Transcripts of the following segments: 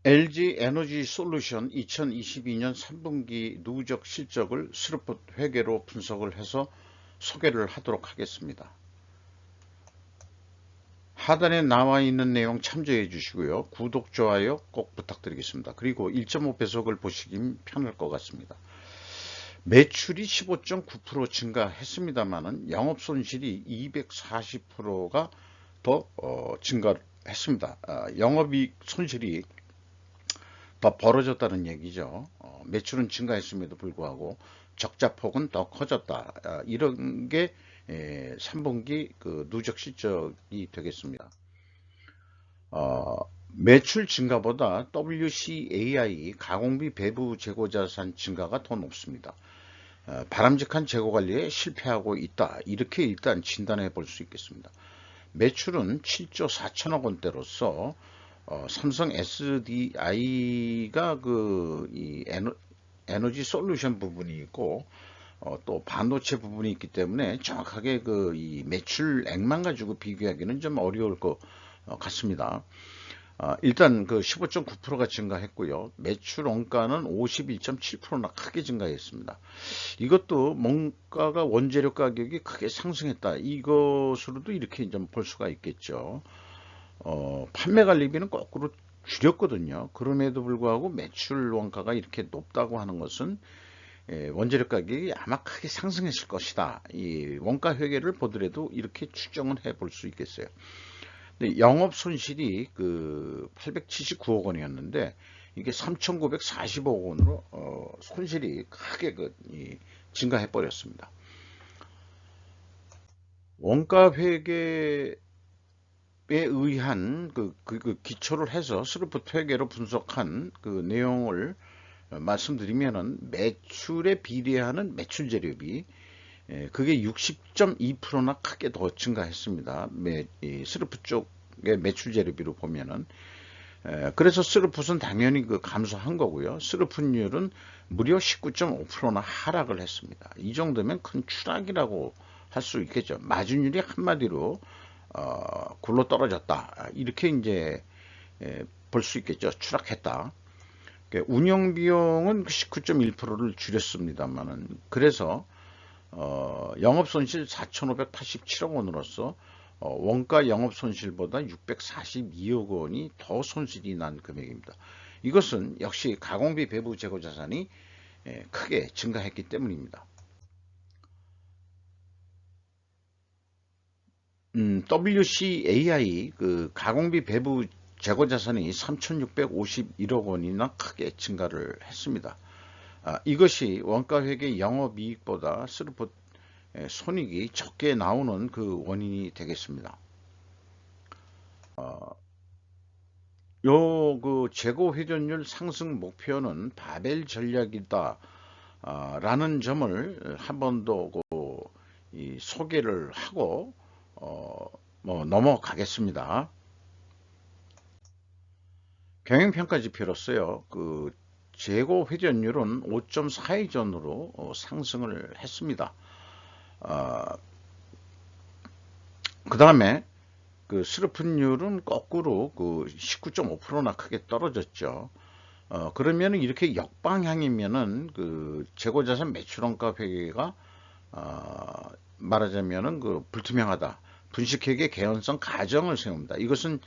LG 에너지 솔루션 2022년 3분기 누적 실적을 스루풋 회계로 분석을 해서 소개를 하도록 하겠습니다. 하단에 나와 있는 내용 참조해 주시고요. 구독, 좋아요 꼭 부탁드리겠습니다. 그리고 1.5배속을 보시기 편할 것 같습니다. 매출이 15.9% 증가했습니다만은 영업손실이 240%가 더 증가했습니다. 영업이익 손실이 더 벌어졌다는 얘기죠. 매출은 증가했음에도 불구하고 적자폭은 더 커졌다. 이런 게 3분기 그 누적 실적이 되겠습니다. 매출 증가보다 WCAI 가공비 배부 재고자산 증가가 더 높습니다. 바람직한 재고 관리에 실패하고 있다. 이렇게 일단 진단해 볼 수 있겠습니다. 매출은 7조 4천억 원대로서 삼성 SDI가 이 에너지 솔루션 부분이 있고 또 반도체 부분이 있기 때문에 정확하게 이 매출액만 가지고 비교하기는 좀 어려울 것 같습니다. 일단 15.9%가 증가했고요. 매출 원가는 51.7%나 크게 증가했습니다. 이것도 뭔가가 원재료 가격이 크게 상승했다. 이것으로도 이렇게 좀 볼 수가 있겠죠. 판매 관리비는 거꾸로 줄였거든요. 그럼에도 불구하고 매출 원가가 이렇게 높다고 하는 것은 원재료 가격이 아마 크게 상승했을 것이다. 이 원가 회계를 보더라도 이렇게 추정을 해볼 수 있겠어요. 영업 손실이 879억 원이었는데 이게 3,940억 원으로 손실이 크게 증가해 버렸습니다. 원가 회계에 의한 기초를 해서 스루풋 회계로 분석한 내용을 말씀드리면은 매출에 비례하는 매출 재료비 그게 60.2%나 크게 더 증가했습니다. 스루풋 쪽의 매출 재료비로 보면은 그래서 스루풋은 당연히 감소한 거고요. 스루풋률은 무려 19.5%나 하락을 했습니다. 이 정도면 큰 추락이라고 할 수 있겠죠. 마진율이 한마디로 굴러 떨어졌다. 이렇게 이제 볼 수 있겠죠. 추락했다. 운영 비용은 19.1%를 줄였습니다만은 그래서 영업 손실 4,587억 원으로서 원가 영업 손실보다 642억 원이 더 손실이 난 금액입니다. 이것은 역시 가공비 배부 재고 자산이 크게 증가했기 때문입니다. WCAI 가공비 배부 재고 자산이 3,651억 원이나 크게 증가를 했습니다. 이것이 원가 회계 영업이익보다 스루풋 손익이 적게 나오는 원인이 되겠습니다. 재고 회전율 상승 목표는 바벨 전략이다 라는 점을 한 번 더 소개를 하고 넘어가겠습니다. 경영평가지표로서요. 재고 회전율은 5.42전으로 상승을 했습니다. 그 다음에 스루풋률은 거꾸로 19.5%나 크게 떨어졌죠. 그러면 이렇게 역방향이면은 재고자산 매출원가 회계가 말하자면은 불투명하다. 분식회계 개연성 가정을 세웁니다. 이것은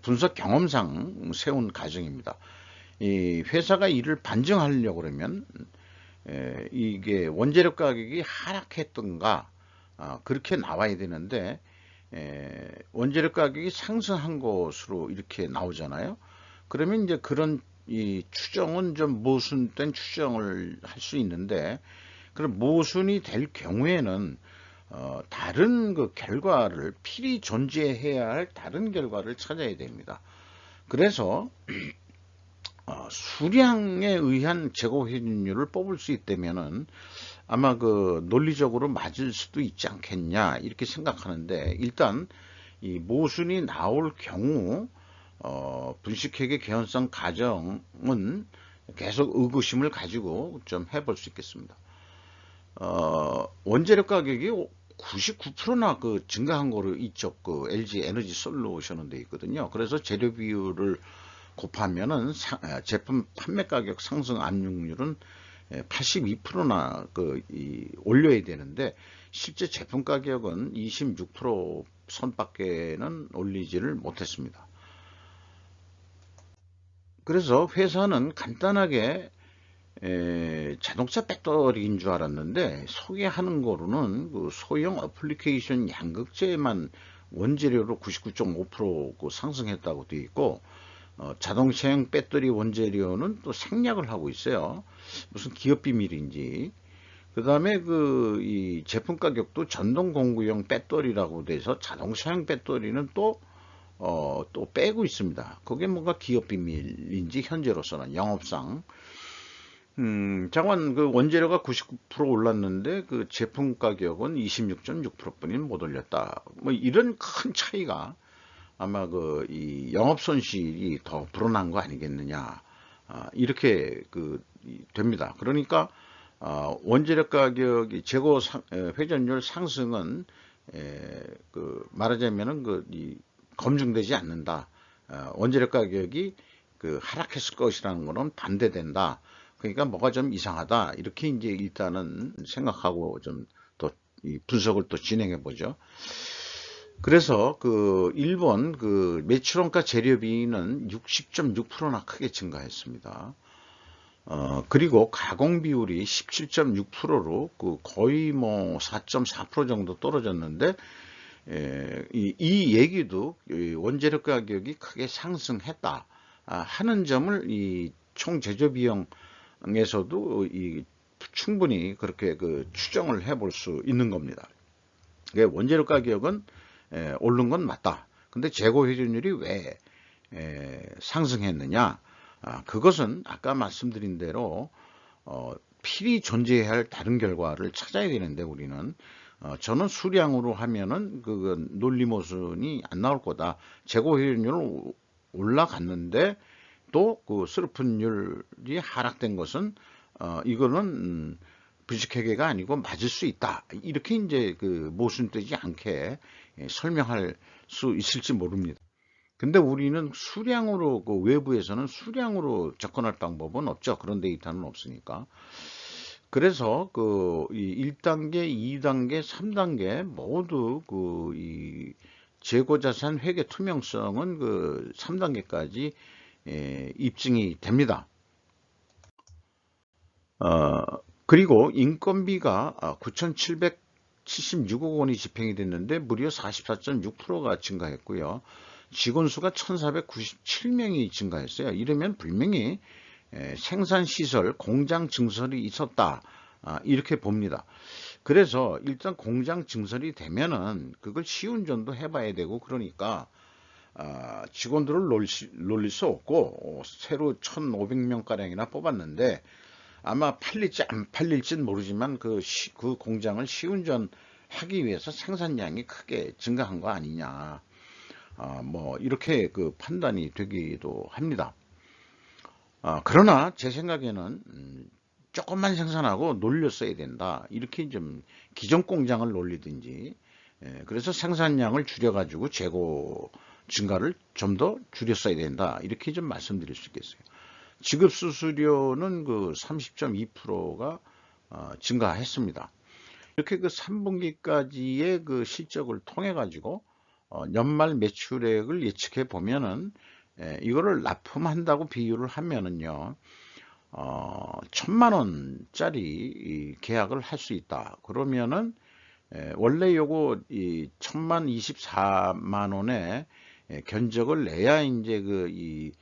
분석 경험상 세운 가정입니다. 이 회사가 이를 반증하려고 그러면 이게 원재료 가격이 하락했던가 그렇게 나와야 되는데 원재료 가격이 상승한 것으로 이렇게 나오잖아요. 그러면 이제 그런 이 추정은 좀 모순된 추정을 할 수 있는데 그럼 모순이 될 경우에는 다른 결과를 필히 존재해야 할 다른 결과를 찾아야 됩니다. 그래서 수량에 의한 재고 회전율을 뽑을 수 있다면은 아마 논리적으로 맞을 수도 있지 않겠냐 이렇게 생각하는데 일단 이 모순이 나올 경우 분식회계 개연성 가정은 계속 의구심을 가지고 좀 해볼 수 있겠습니다. 원재료 가격이 99%나 증가한 거로 이쪽 LG 에너지 솔루션은 돼 있거든요. 그래서 재료 비율을 곱하면은 제품 판매 가격 상승 압력률은 82%나 올려야 되는데 실제 제품 가격은 26% 선밖에는 올리지를 못했습니다. 그래서 회사는 간단하게 자동차 배터리인 줄 알았는데 소개하는 거로는 그 소형 어플리케이션 양극재만 원재료로 99.5% 상승했다고 되어 있고, 자동차용 배터리 원재료는 또 생략을 하고 있어요. 무슨 기업 비밀인지. 그 다음에 이 제품 가격도 전동 공구용 배터리라고 돼서 자동차용 배터리는 또 빼고 있습니다. 그게 뭔가 기업 비밀인지 현재로서는 영업상. 장관 원재료가 99% 올랐는데 그 제품 가격은 26.6%뿐인 못 올렸다. 뭐 이런 큰 차이가 아마 이 영업 손실이 더 불어난 거 아니겠느냐. 이렇게 됩니다. 그러니까 원재료 가격이 재고 회전율 상승은 말하자면은 검증되지 않는다. 원재료 가격이 하락했을 것이라는 것은 반대된다. 그러니까 뭐가 좀 이상하다. 이렇게 이제 일단은 생각하고 좀 또 분석을 또 진행해 보죠. 그래서 일본 매출원가 재료비는 60.6%나 크게 증가했습니다. 그리고 가공 비율이 17.6%로 거의 뭐 4.4% 정도 떨어졌는데, 이 얘기도 원재료 가격이 크게 상승했다 하는 점을 이 총 제조 비용에서도 충분히 그렇게 추정을 해볼 수 있는 겁니다. 원재료 가격은 오른 건 맞다. 근데 재고 회전율이 왜 상승했느냐? 그것은 아까 말씀드린 대로 필히 존재해야 할 다른 결과를 찾아야 되는데, 우리는 저는 수량으로 하면은 논리모순이 안 나올 거다. 재고 회전율은 올라갔는데 또 슬픈율이 하락된 것은 이거는 불식회계가 아니고 맞을 수 있다. 이렇게 이제 모순되지 않게 설명할 수 있을지 모릅니다. 근데 우리는 수량으로 외부에서는 수량으로 접근할 방법은 없죠. 그런 데이터는 없으니까. 그래서 이 1단계, 2단계, 3단계 모두 이 재고자산 회계 투명성은 3단계까지 입증이 됩니다. 그리고 인건비가 9,776억 원이 집행이 됐는데 무려 44.6%가 증가했고요. 직원 수가 1,497명이 증가했어요. 이러면 분명히 생산시설, 공장 증설이 있었다. 이렇게 봅니다. 그래서 일단 공장 증설이 되면은 그걸 시운전도 해봐야 되고, 그러니까 직원들을 놀릴 수 없고 새로 1,500명가량이나 뽑았는데 아마 팔릴지 안 팔릴지는 모르지만 그 공장을 시운전하기 위해서 생산량이 크게 증가한 거 아니냐. 뭐 이렇게 판단이 되기도 합니다. 그러나 제 생각에는 조금만 생산하고 놀렸어야 된다. 이렇게 좀 기존 공장을 놀리든지, 그래서 생산량을 줄여가지고 재고 증가를 좀 더 줄였어야 된다. 이렇게 좀 말씀드릴 수 있겠어요. 지급 수수료는 30.2%가 증가했습니다. 이렇게 3분기까지의 실적을 통해 가지고 연말 매출액을 예측해 보면은 이거를 납품한다고 비유를 하면은요, 1,000만 원짜리 계약을 할 수 있다. 그러면은 원래 요거 1,024만 원의 견적을 내야 이제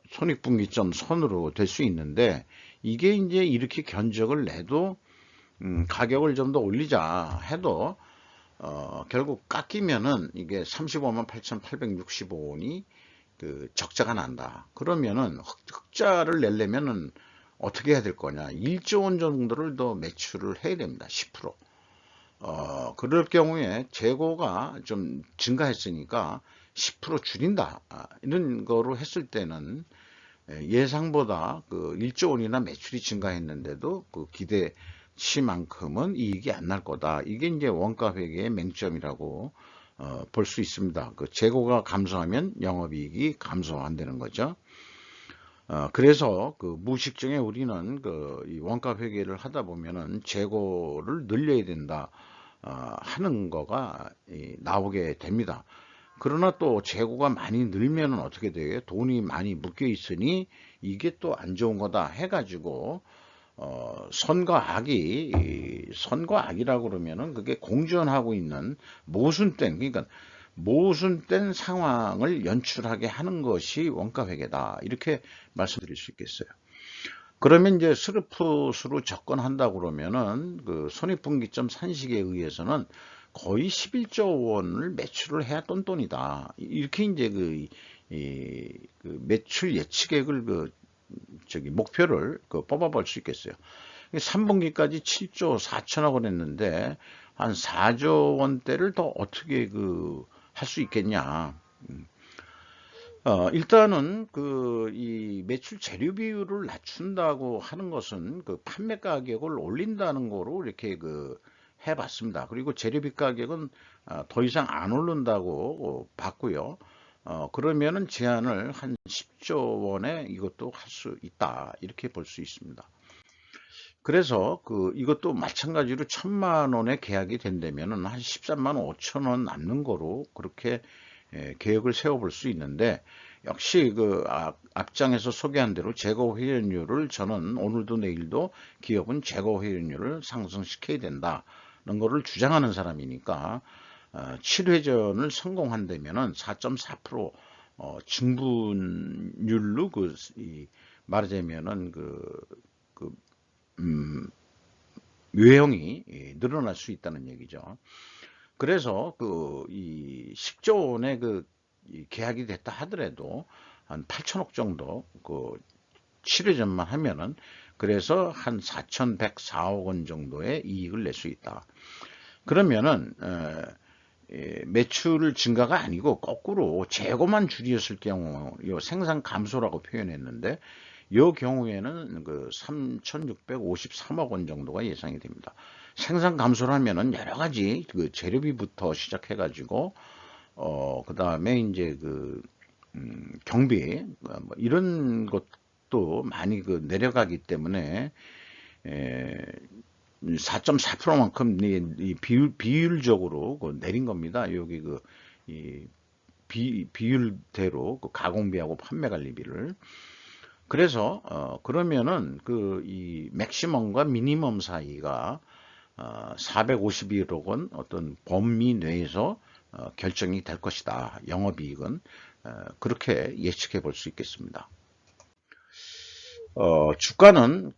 손익분기점 선으로 될 수 있는데, 이게 이제 이렇게 견적을 내도 가격을 좀 더 올리자 해도 결국 깎이면은 이게 35만 8,865원이 적자가 난다. 그러면은 흑자를 내려면은 어떻게 해야 될 거냐? 1조 원 정도를 더 매출을 해야 됩니다. 10%. 그럴 경우에 재고가 좀 증가했으니까 10% 줄인다. 이런 거로 했을 때는 예상보다 1조 원이나 매출이 증가했는데도 기대치만큼은 이익이 안 날 거다. 이게 이제 원가 회계의 맹점이라고 볼 수 있습니다. 그 재고가 감소하면 영업이익이 감소한다는 거죠. 그래서 그 무의식중에 우리는 이 원가 회계를 하다 보면은 재고를 늘려야 된다 하는 거가 나오게 됩니다. 그러나 또 재고가 많이 늘면은 어떻게 돼요? 돈이 많이 묶여 있으니 이게 또 안 좋은 거다 해가지고 선과 악이라고 그러면은 그게 공존하고 있는 모순된, 그러니까 모순된 상황을 연출하게 하는 것이 원가회계다. 이렇게 말씀드릴 수 있겠어요. 그러면 이제 스르프스로 접근한다고 그러면은 그 손익분기점 산식에 의해서는 거의 11조 원을 매출을 해야 똔똔이다. 이렇게 이제 그 매출 예측액을 목표를 뽑아볼 수 있겠어요. 3분기까지 7조 4천억 원 했는데 한 4조 원대를 더 어떻게 할 수 있겠냐. 일단은 이 매출 재료 비율을 낮춘다고 하는 것은 그 판매 가격을 올린다는 거로 이렇게 해봤습니다. 그리고 재료비 가격은 더 이상 안 오른다고 봤고요. 그러면은 제한을 한 10조 원에 이것도 할 수 있다. 이렇게 볼 수 있습니다. 그래서 이것도 마찬가지로 1,000만 원에 계약이 된다면은 한 13만 5천 원 남는 거로 그렇게 계획을 세워볼 수 있는데, 역시 앞장에서 소개한 대로 재고 회전율을 저는 오늘도 내일도 기업은 재고 회전율을 상승시켜야 된다는 것을 주장하는 사람이니까 7회전을 성공한다면은 4.4% 증분율로 말하자면은 외형이 늘어날 수 있다는 얘기죠. 그래서 이 10조 원의 계약이 됐다 하더라도 한 8천억 정도 7회전만 하면은 그래서 한 4,104억 원 정도의 이익을 낼 수 있다. 그러면은 매출 증가가 아니고 거꾸로 재고만 줄였을 경우 생산 감소라고 표현했는데 이 경우에는 3,653억 원 정도가 예상이 됩니다. 생산 감소를 하면은 여러 가지 재료비부터 시작해 가지고 그 다음에 이제 경비 뭐 이런 것도 많이 내려가기 때문에 4.4%만큼 이 비율적으로 내린 겁니다. 여기 이 비율대로 가공비하고 판매 관리비를. 그래서 그러면은 이 맥시멈과 미니멈 사이가 451억 원 어떤 범위 내에서 결정이 될 것이다. 영업이익은 그렇게 예측해 볼 수 있겠습니다. 주가는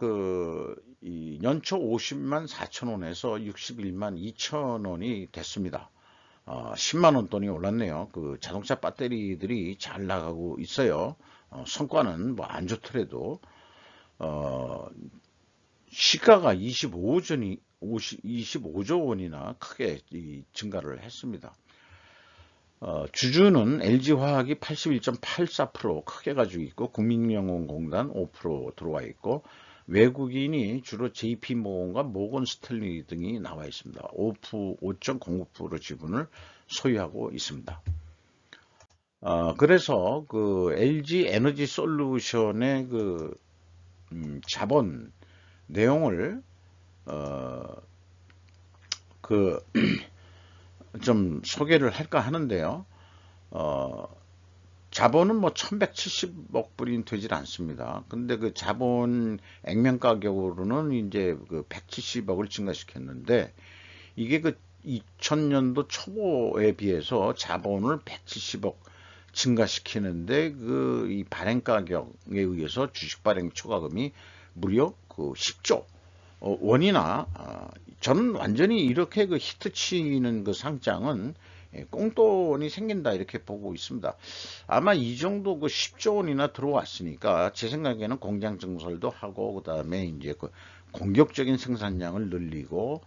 이 연초 50만 4천 원에서 61만 2천 원이 됐습니다. 10만 원 돈이 올랐네요. 자동차 배터리들이 잘 나가고 있어요. 성과는 뭐 안 좋더라도 시가가 25조 원이나 크게 증가를 했습니다. 주주는 LG화학이 81.84% 크게 가지고 있고 국민연금공단 5% 들어와 있고 외국인이 주로 JP모건과 모건 스탠리 등이 나와 있습니다. 5.09% 지분을 소유하고 있습니다. 그래서 LG 에너지 솔루션의 자본 내용을 좀 소개를 할까 하는데요. 자본은 뭐 1170억 불이 되질 않습니다. 근데 자본 액면 가격으로는 이제 170억을 증가시켰는데 이게 2000년도 초보에 비해서 자본을 170억 증가시키는데 이 발행 가격에 의해서 주식 발행 초과금이 무려 10조 원이나 저는 완전히 이렇게 히트치는 상장은 꽁돈이 생긴다 이렇게 보고 있습니다. 아마 이 정도 10조 원이나 들어왔으니까 제 생각에는 공장 증설도 하고 그다음에 이제 공격적인 생산량을 늘리고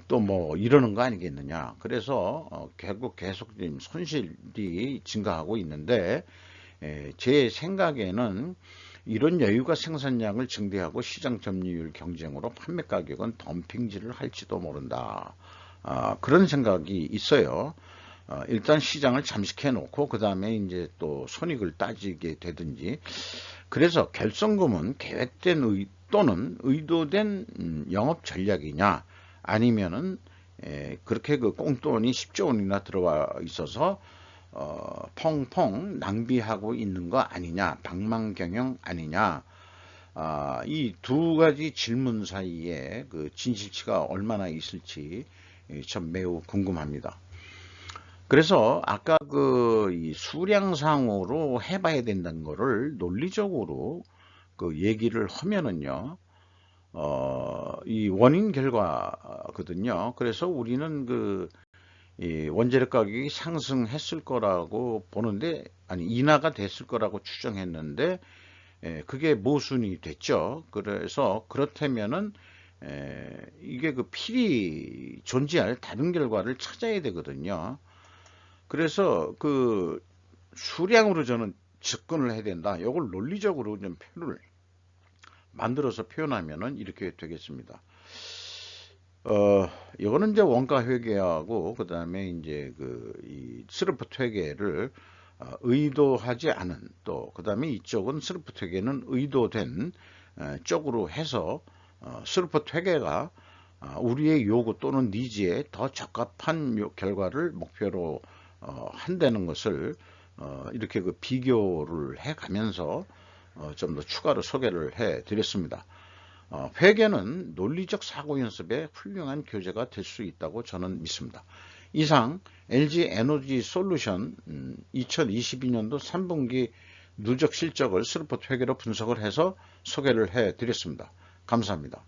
또 뭐 이러는 거 아니겠느냐. 그래서 결국 계속 손실이 증가하고 있는데 제 생각에는 이런 여유가 생산량을 증대하고 시장 점유율 경쟁으로 판매 가격은 덤핑질을 할지도 모른다. 그런 생각이 있어요. 일단 시장을 잠식해 놓고 그 다음에 이제 또 손익을 따지게 되든지. 그래서 결성금은 계획된 또는 의도된 영업 전략이냐, 아니면은 그렇게 그 꽁돈이 10조 원이나 들어와 있어서 펑펑 낭비하고 있는 거 아니냐, 방망경영 아니냐. 이 두 가지 질문 사이에 그 진실치가 얼마나 있을지 참 매우 궁금합니다. 그래서 아까 그 이 수량상으로 해봐야 된다는 거를 논리적으로 그 얘기를 하면은요, 이 원인 결과거든요. 그래서 우리는 이 원재료 가격이 상승했을 거라고 보는데, 아니, 인하가 됐을 거라고 추정했는데, 그게 모순이 됐죠. 그래서 그렇다면은, 이게 그 필히 존재할 다른 결과를 찾아야 되거든요. 그래서 그 수량으로 저는 접근을 해야 된다. 이걸 논리적으로 좀 표현을 만들어서 표현하면은 이렇게 되겠습니다. 이거는 이제 원가 회계하고 그 다음에 이제 이 스루프트 회계를 의도하지 않은, 또 그 다음에 이쪽은 스루프트 회계는 의도된 쪽으로 해서 스루프트 회계가 우리의 요구 또는 니즈에 더 적합한 결과를 목표로 한다는 것을 이렇게 그 비교를 해 가면서 좀 더 추가로 소개를 해 드렸습니다. 회계는 논리적 사고 연습에 훌륭한 교재가 될 수 있다고 저는 믿습니다. 이상 LG 에너지 솔루션 2022년도 3분기 누적 실적을 스루프트 회계로 분석을 해서 소개를 해 드렸습니다. 감사합니다.